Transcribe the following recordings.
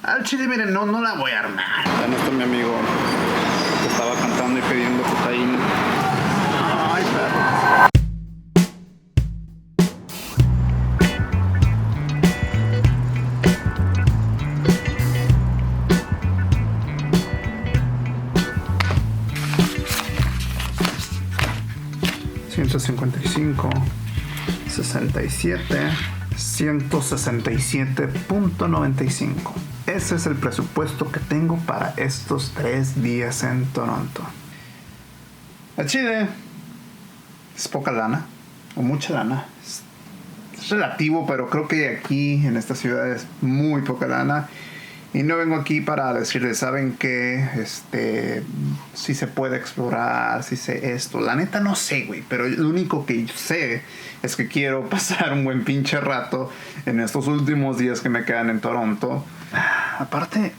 Al chile, miren, no la voy a armar. Ya no está mi amigo que estaba cantando y pidiendo cocaína. Ay, perro. $155, 67, 167.95. Ese es el presupuesto que tengo para estos 3 días en Toronto. A Chile es poca lana, o mucha lana. Es relativo, pero creo que aquí en esta ciudad es muy poca lana. Y no vengo aquí para decirles, ¿saben qué? Si se puede explorar, si sé esto. La neta no sé, güey. Pero lo único que sé es que quiero pasar un buen pinche rato en estos últimos días que me quedan en Toronto. Aparte,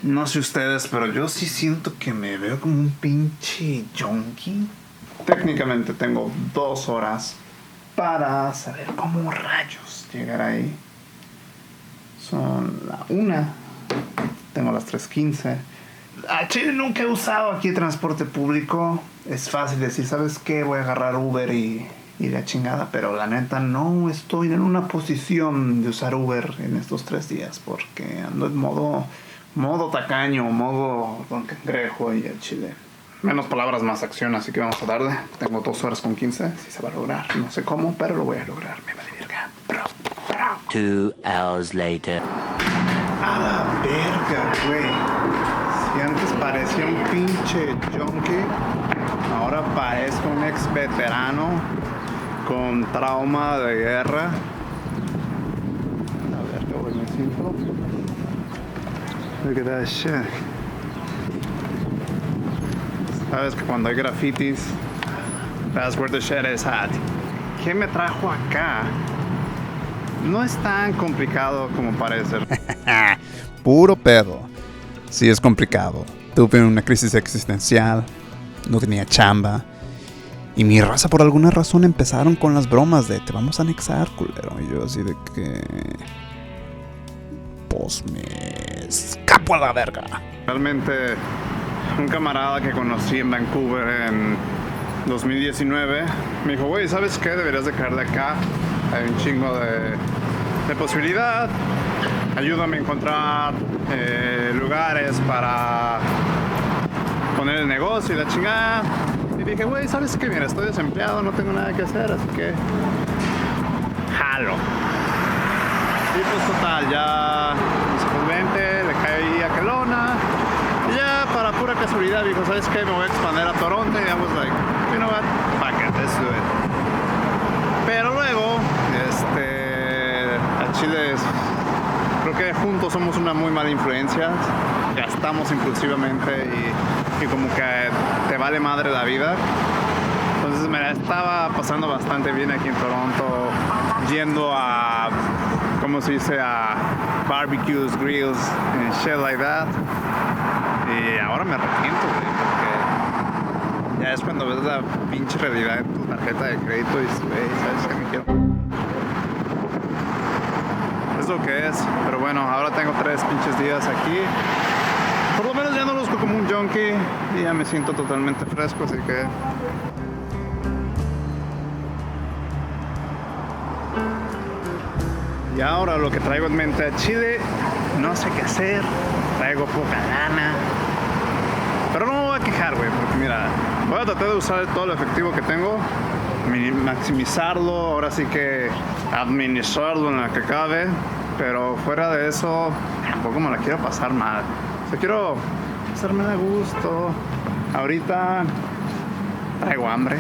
no sé ustedes, pero yo sí siento que me veo como un pinche junkie. Técnicamente tengo 2 horas para saber cómo rayos llegar ahí. Son la 1. Tengo las 3:15. A Chile nunca he usado aquí transporte público. Es fácil decir, ¿sabes qué? Voy a agarrar Uber y la chingada. Pero la neta no estoy en una posición de usar Uber en estos 3 días. Porque ando en modo tacaño, modo don cangrejo y a Chile. Menos palabras, más acción, así que vamos a darle. Tengo 2 horas con 15. Si se va a lograr, no sé cómo, pero lo voy a lograr. Me vale verga. 2 hours later. A la verga, güey. Si antes parecía un pinche junkie, ahora parezco un ex veterano con trauma de guerra. A ver, güey, me siento. Look at that shit. Sabes que cuando hay grafitis, that's where the shit is at. ¿Qué me trajo acá? No es tan complicado como parece. Puro pedo. Sí es complicado. Tuve una crisis existencial. No tenía chamba. Y mi raza por alguna razón empezaron con las bromas de te vamos a anexar, culero. Y yo así de que... pues me escapo a la verga. Realmente un camarada que conocí en Vancouver en 2019 me dijo, güey, ¿sabes qué? Deberías de caer de acá. Hay un chingo de posibilidad. Ayúdame a encontrar lugares para poner el negocio y la chingada. Y dije, güey, ¿sabes qué? Mira, estoy desempleado, no tengo nada que hacer, así que jalo. Y pues total, ya pues vente, le caí a Kelowna. Y ya para pura casualidad dijo, ¿sabes qué? Me voy a expandir a Toronto. Y I was like, you know what? Fuck it, let's do it. Pero luego, a Chile creo que juntos somos una muy mala influencia. Gastamos impulsivamente y como que te vale madre la vida. Entonces me la estaba pasando bastante bien aquí en Toronto, yendo a, ¿cómo se dice? A barbecues, grills and shit like that. Y ahora me arrepiento, güey, porque ya es cuando ves la pinche realidad en tu tarjeta de crédito y dices, güey, ¿sabes qué me quiero? Es lo que es, pero bueno, ahora tengo 3 pinches días aquí. Por lo menos ya no luzco como un junkie y ya me siento totalmente fresco, así que... Y ahora lo que traigo en mente a Chile, no sé qué hacer, traigo poca lana. Pero no me voy a quejar, güey, porque mira, voy a tratar de usar todo el efectivo que tengo, maximizarlo, ahora sí que administrarlo en la que cabe, pero fuera de eso, tampoco me la quiero pasar mal. O sea, quiero hacerme a gusto. Ahorita traigo hambre,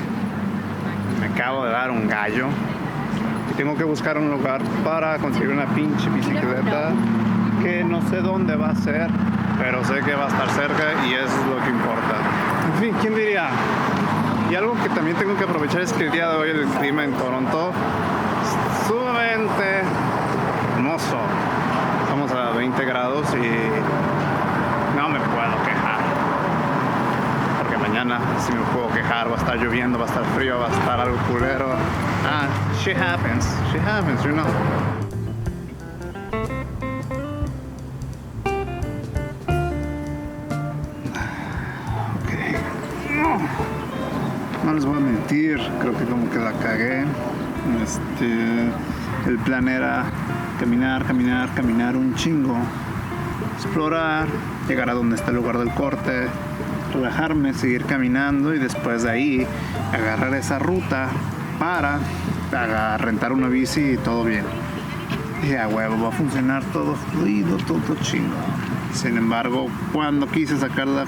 me acabo de dar un gallo y tengo que buscar un lugar para conseguir una pinche bicicleta que no sé dónde va a ser, pero sé que va a estar cerca y eso es lo que importa. En fin, ¿quién diría? Y algo que también tengo que aprovechar es que el día de hoy el clima en Toronto es sumamente hermoso. Estamos a 20 grados y no me puedo quejar. Porque mañana sí me puedo quejar, va a estar lloviendo, va a estar frío, va a estar algo culero. Shit happens, you know. No les voy a mentir, creo que como que la cagué. El plan era caminar un chingo, explorar, llegar a donde está el lugar del corte, relajarme, seguir caminando y después de ahí agarrar esa ruta para rentar una bici y todo bien. Y a huevo, va a funcionar todo fluido, todo chingo. Sin embargo, cuando quise sacar la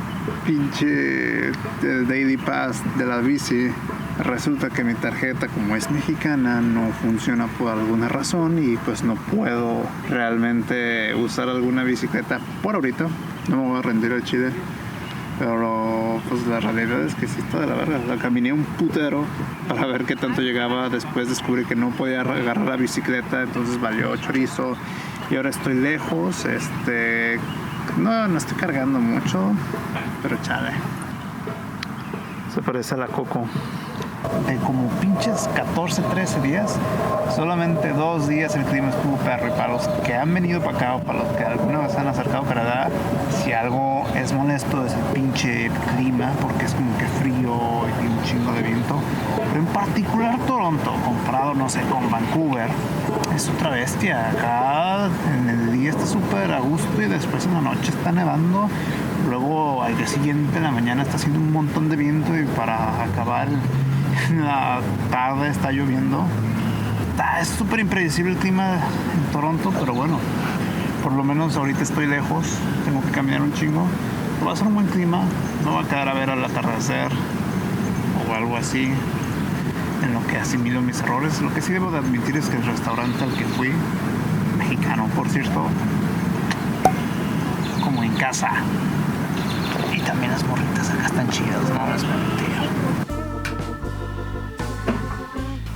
pinche Daily Pass de la bici, resulta que mi tarjeta, como es mexicana, no funciona por alguna razón y pues no puedo realmente usar alguna bicicleta por ahorita. No me voy a rendir al chile. Pero pues la realidad es que sí está de la verga. La caminé un putero para ver qué tanto llegaba. Después descubrí que no podía agarrar la bicicleta, entonces valió chorizo. Y ahora estoy lejos. No estoy cargando mucho, pero chale. Se parece a la Coco. De como pinches 14, 13 días, solamente 2 días el clima estuvo perro. Y para los que han venido para acá o para los que alguna vez han acercado a Canadá, si algo es molesto es el pinche clima, porque es como que frío y tiene un chingo de viento. Pero en particular Toronto, comparado, no sé, con Vancouver, es otra bestia. Acá en el día está súper a gusto y después en la noche está nevando. Luego al día siguiente en la mañana está haciendo un montón de viento y para acabar en la tarde está lloviendo. Es súper impredecible el clima en Toronto, pero bueno, por lo menos ahorita estoy lejos, tengo que caminar un chingo. Pero va a ser un buen clima, no va a quedar a ver al atardecer o algo así, en lo que asimilo mis errores. Lo que sí debo de admitir es que el restaurante al que fui, mexicano por cierto, como en casa. Y también las morritas acá están chidas, no les voy a mentir.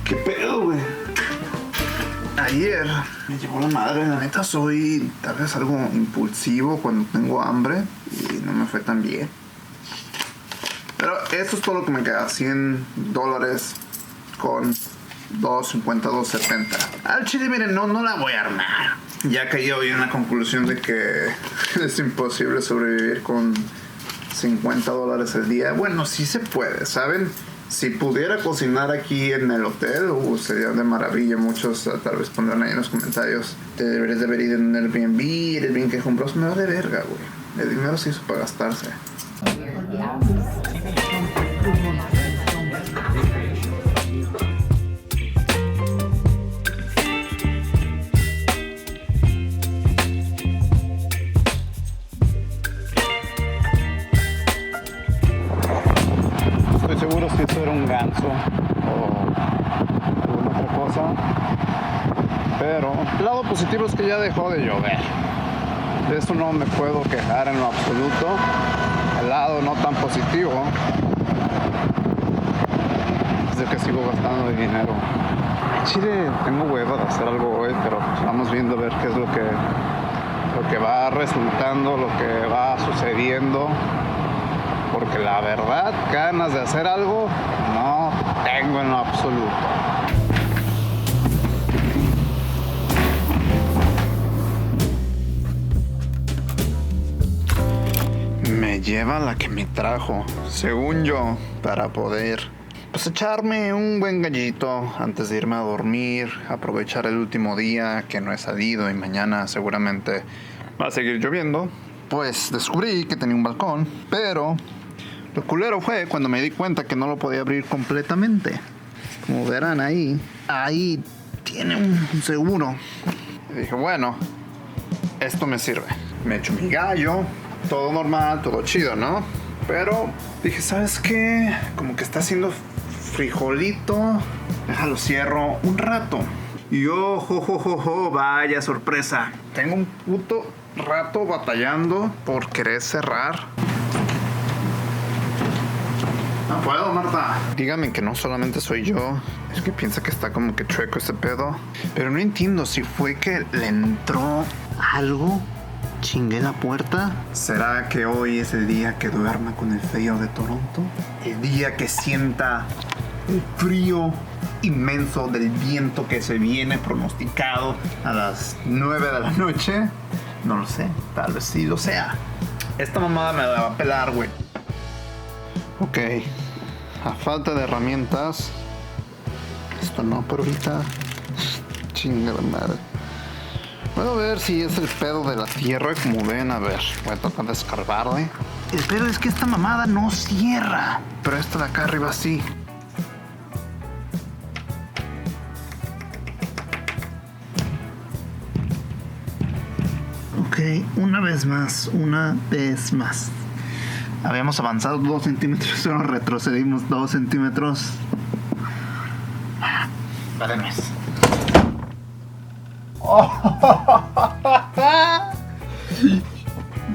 ¿Qué pedo, güey? Ayer me llevó la madre. La neta soy tal vez algo impulsivo cuando tengo hambre y no me fue tan bien. Pero esto es todo lo que me queda. $100 con $2.50, $2.70. Al chile, miren, no la voy a armar. Ya caí hoy en la conclusión de que es imposible sobrevivir con $50 al día. Bueno, sí se puede, ¿saben? Si pudiera cocinar aquí en el hotel, sería de maravilla. Muchos tal vez pondrán ahí en los comentarios: te deberías de haber ido en el Airbnb, eres bien quejumbroso. Me va de verga, güey. El dinero se hizo para gastarse. Estoy seguro si esto era un ganso o alguna otra cosa, pero el lado positivo es que ya dejó de llover. De eso no me puedo quejar en lo absoluto. El lado no tan positivo es de que sigo gastando dinero. En Chile tengo hueva de hacer algo hoy, pero pues vamos viendo a ver qué es lo que va resultando, lo que va sucediendo. Porque la verdad, ganas de hacer algo no tengo en lo absoluto. Me lleva la que me trajo, según yo, para poder pues echarme un buen gallito antes de irme a dormir, aprovechar el último día que no he salido y mañana seguramente va a seguir lloviendo. Pues descubrí que tenía un balcón, pero lo culero fue cuando me di cuenta que no lo podía abrir completamente. Como verán ahí tiene un seguro. Y dije, bueno, esto me sirve. Me echo mi gallo, todo normal, todo chido, ¿no? Pero dije, ¿sabes qué? Como que está haciendo frijolito. Déjalo cierro un rato. Y vaya sorpresa. Tengo un puto rato batallando por querer cerrar. No puedo, Marta. Dígame que no solamente soy yo. Es que piensa que está como que chueco ese pedo. Pero no entiendo si fue que le entró algo. Chingué la puerta. ¿Será que hoy es el día que duerma con el frío de Toronto? El día que sienta el frío inmenso del viento que se viene pronosticado a las 9 de la noche. No lo sé, tal vez sí lo sea. Esta mamada me la va a pelar, güey. Ok, A falta de herramientas. Esto no, pero ahorita. Chingada madre. Puedo ver si es el pedo de la tierra. Como ven, a ver. Voy a tratar de escarbarle. El pedo es que esta mamada no cierra. Pero esta de acá arriba sí. Ok, una vez más. Habíamos avanzado 2 centímetros, pero retrocedimos 2 centímetros. Vale, mes.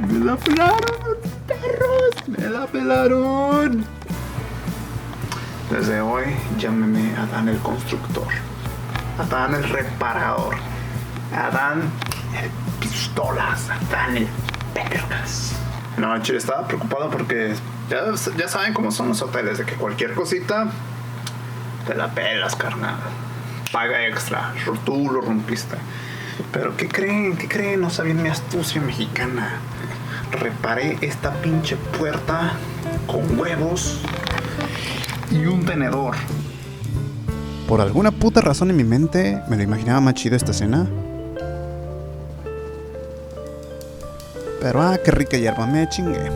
Me la pelaron, perros. Me la pelaron. Desde hoy, llámeme Adán el constructor. Adán el reparador. Adán el pistolas. Adán el pergas. No, chile, estaba preocupado porque ya saben cómo son los hoteles, de que cualquier cosita te la pelas, carnal. Paga extra, tú lo rompiste. Pero ¿qué creen? No sabían mi astucia mexicana. Reparé esta pinche puerta con huevos y un tenedor. Por alguna puta razón en mi mente me lo imaginaba más chido esta escena. Pero qué rica hierba, me chingué.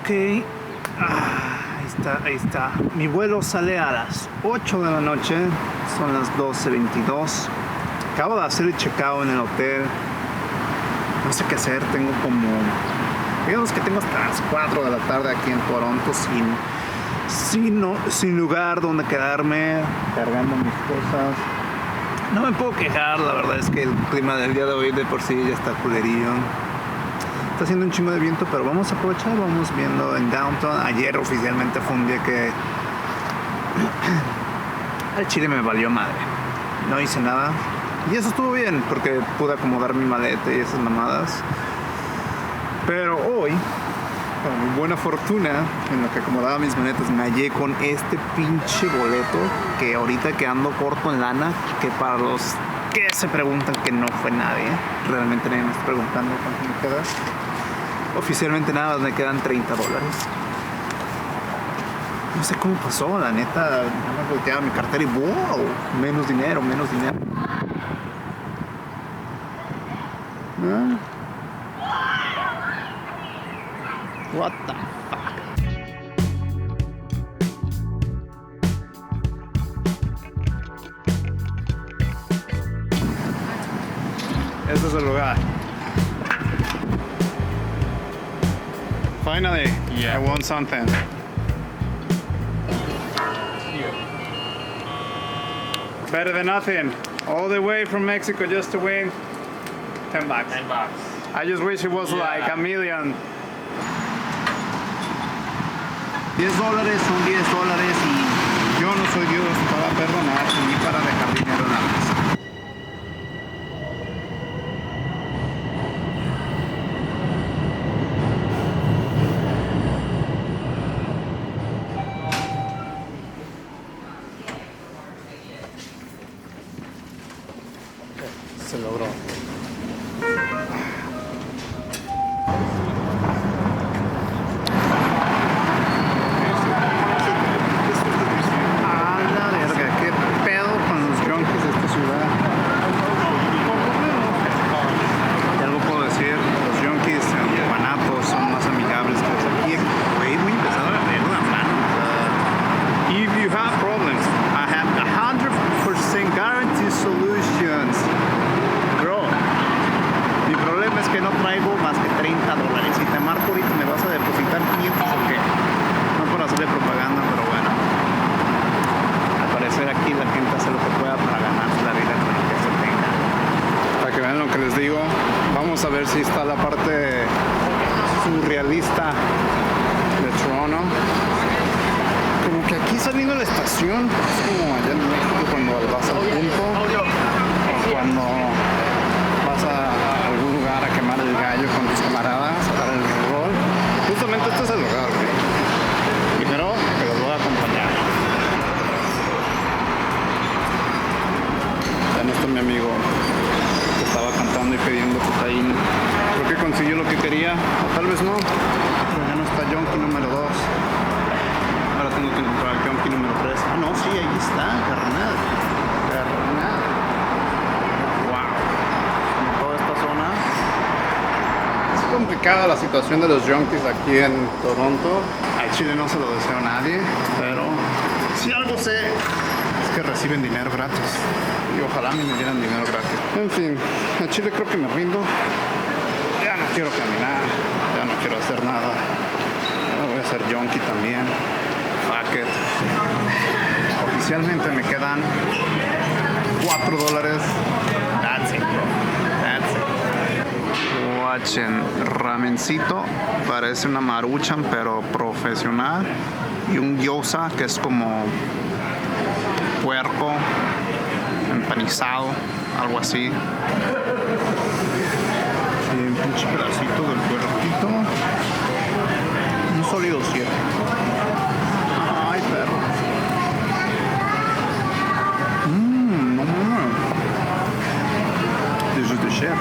Ok. Ahí está. Mi vuelo sale a las 8 de la noche. Son las 12:22. Acabo de hacer el check-out en el hotel. No sé qué hacer. Tengo digamos que tengo hasta las 4 de la tarde aquí en Toronto sin lugar donde quedarme, cargando mis cosas. No me puedo quejar, la verdad es que el clima del día de hoy de por sí ya está culerillo. Está haciendo un chingo de viento, pero vamos a aprovechar, vamos viendo en Downtown. Ayer oficialmente fue un día que al chile me valió madre. No hice nada. Y eso estuvo bien, porque pude acomodar mi maleta y esas mamadas. Pero hoy, con mi buena fortuna, en lo que acomodaba mis maletas, me hallé con este pinche boleto que ahorita que ando corto en lana, que para los que se preguntan que no fue nadie, realmente nadie me está preguntando cuánto me queda. Oficialmente nada, me quedan $30. No sé cómo pasó, la neta, nada más volteaba mi cartera y wow, menos dinero. What the fuck? Este es el lugar. Finally, I won something. Better than nothing. All the way from Mexico just to win $10. I just wish it was like $1 million. $10 son $10 y yo no soy Dios para perdonar ni para dejar dinero en la mesa. Se logró. Que no traigo más que $30. Si te marco ahorita me vas a depositar 500 o qué. No por hacerle propaganda, pero bueno. Al parecer aquí la gente hace lo que pueda para ganarse la vida con lo que se tenga. Para que vean lo que les digo, vamos a ver si está la parte surrealista de Toronto. Como que aquí saliendo de la estación, es como allá en México cuando vas al punto, o cuando vas a algún lugar a quemar el gallo con tus camaradas, a dar el rol. Justamente este es el lugar, güey. Primero que los voy a acompañar. Ya no está mi amigo que estaba cantando y pidiendo cocaína. Creo que conseguí lo que quería, o tal vez no, pero ya no está Junkie número 2. Ahora tengo que encontrar el Junkie número 3. Ah, no, sí, ahí está, carnal. Wow. Como toda esta zona. Es complicada la situación de los junkies aquí en Toronto. A Chile no se lo deseo a nadie, pero si algo sé es que reciben dinero gratis. Y ojalá a mí me dieran dinero gratis. En fin, a Chile creo que me rindo. Ya no quiero caminar, ya no quiero hacer nada. Ya voy a ser junkie también. Fuck it. Oficialmente me quedan $4. That's it, bro. That's it. Watchen, ramencito. Parece una maruchan, pero profesional. Y un gyoza, que es como puerco empanizado, algo así. Sí, un pinche pedacito del puerquito. Un sólido 7. Ay, perro. No mames. This is the shit.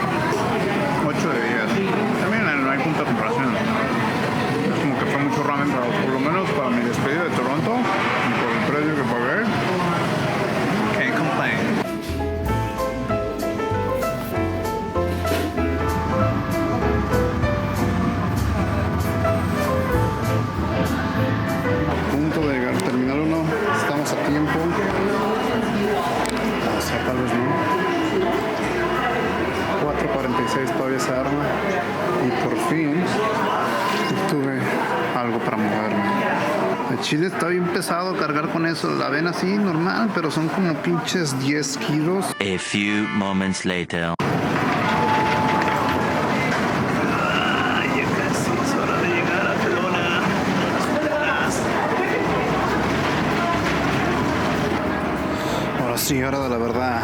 8 de 10. También no hay punto de comparación. Es como que fue mucho ramen, pero por lo menos para mi despedida de Toronto, y por el precio que pagué, can't complain. Punto de llegar, terminar uno, estamos a tiempo. O sea, tal vez no. 4:46 todavía se arma. Y por fin tuve algo para moverme. El chile está bien pesado cargar con eso. La ven así normal, pero son como pinches 10 kilos. A few moments later. Ya casi es hora de llegar a Kelowna. Ahora sí, hora de la verdad.